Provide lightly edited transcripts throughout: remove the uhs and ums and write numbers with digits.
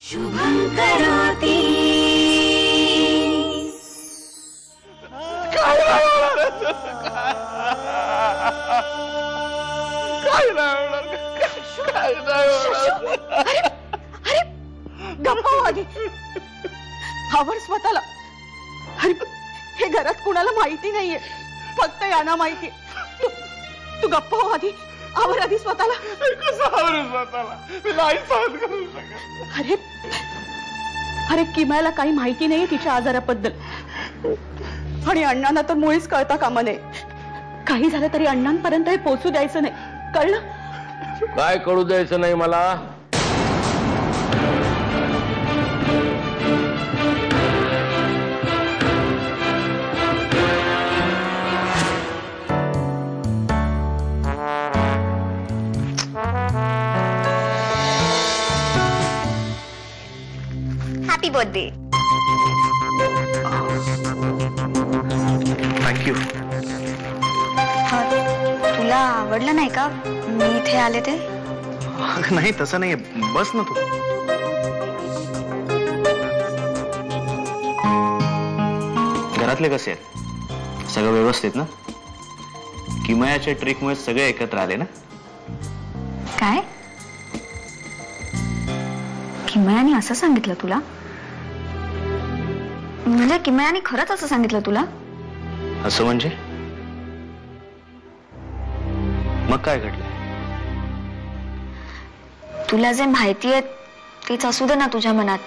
शुभं करोति अरे गप्पा आधी आवर स्वतःला. अरे हे घरात कुणाला माहिती नाहीये, फक्त यांना माहिती. तू गप्पा हो आधी, आवर आधी स्वतःला. अरे अरे किमयाला काही माहिती नाहीये तिच्या आजाराबद्दल, आणि अण्णांना तर मुळीच कळता कामा नये. काही झालं तरी अण्णांपर्यंत हे पोहोचू द्यायचं नाही, कळलं? काय कळू द्यायचं नाही मला? Happy birthday. थँक्यू. तुला आवडलं नाही का मी इथे आले ते? नाही तसं नाही, बस ना तू. घरातले कसे आहेत? सगळं व्यवस्थित ना? किमयाच्या ट्रिकमुळे सगळे एकत्र आले ना? काय किमयाने असं सांगितलं तुला? म्हणजे किमयाने खरंच असं सांगितलं तुला? असं म्हणजे मग काय घडलं? तुला जे माहितीये तेच असू दे ना तुझ्या मनात.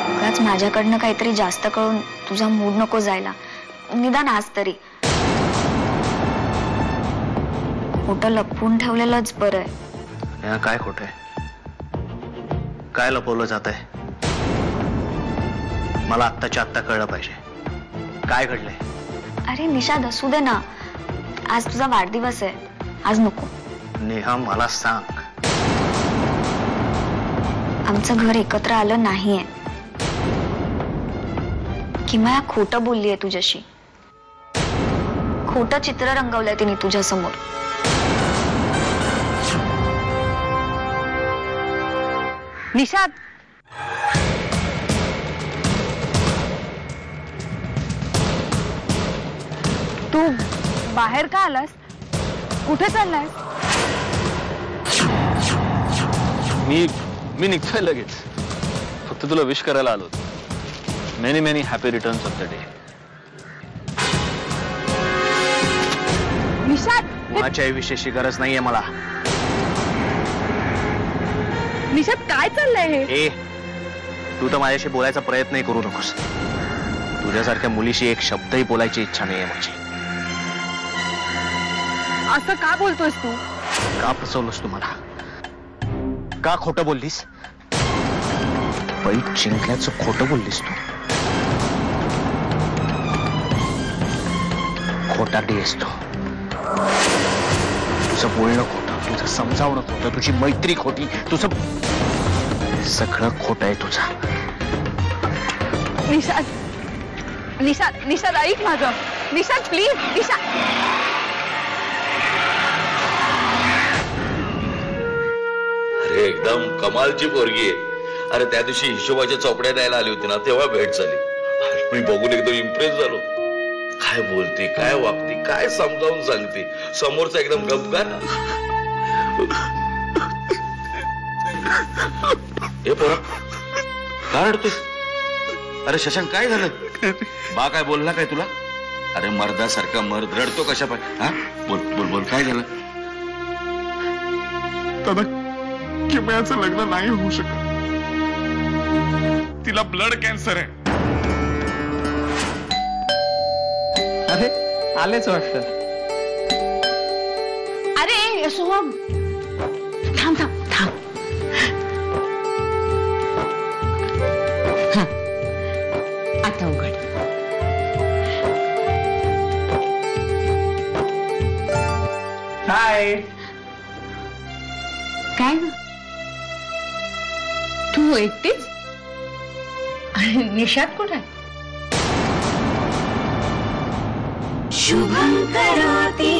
उगाच माझ्याकडनं काहीतरी जास्त कळून तुझा मूड नको जायला. निदान आज तरी खोटं लपवून ठेवलेलंच बरं आहे. या काय खोटं आहे? काय लपवलं जात आहे? मला आत्ताच्या आत्ता कळलं पाहिजे. काय घडलंय? अरे निशाद असू दे ना, आज तुझा वाढदिवस आहे, आज नको. नेहा मला सांग. आमचं घर एकत्र आलं नाहीये. किमया खोटं बोललीये तुझ्याशी. खोटं चित्र रंगवलंय तिने तुझ्या समोर. निशाद, तू बाहेर का आलास? कुठे चाललायस? मी निघतोय लगेच. फक्त तुला विश करायला आलो. Many many happy returns of the day. Nishad, कोणाच्याही विशेषची गरज नाहीये मला. निशाद काय चाललंय हे? ए, तू तर माझ्याशी बोलायचा प्रयत्नही करू नकोस. तुझ्यासारख्या मुलीशी एक शब्दही बोलायची इच्छा नाहीये माझी. असं का बोलतोयस तू? का फसवलंस तू मला? का खोटं बोललीस? पैक जिंकल्याचं खोटं बोललीस तू. खोटारडी आहेस तू. तुझं बोलणं खोटं, तुझं समजावणं खोटं, तुझी मैत्री खोटी, तुझं सगळं खोटं आहे तुझं. निशाद, निशाद, निशाद ऐक माझं. निशाद प्लीज. निशाद, अरे एकदम कमालची पोरगी आहे. अरे त्या दिवशी हिशोबाच्या चोपड्या द्यायला आली होती ना, तेव्हा भेट झाली. मी बघून एकदम इम्प्रेस झालो. काय बोलती, काय वागती, काय समजावून सांगते. समोरचा एकदम गपगार. हे पोरा काय रडतोस? अरे शशांक काय झालं? बा काय बोलला काय तुला? अरे मर्दासारखा मर्द रडतो कशा पाय? हा बोल बोल बोल, काय झालं? दादा, किमयाचं लग्न नाही होऊ शकत. तिला ब्लड कॅन्सर आहे. अरे आलेच वाटतं. अरे सोहम, थांब थांब थांब. आता उघड. हाय. काय ग? तू एकटीच? निशाद कुठे? शुभं करोति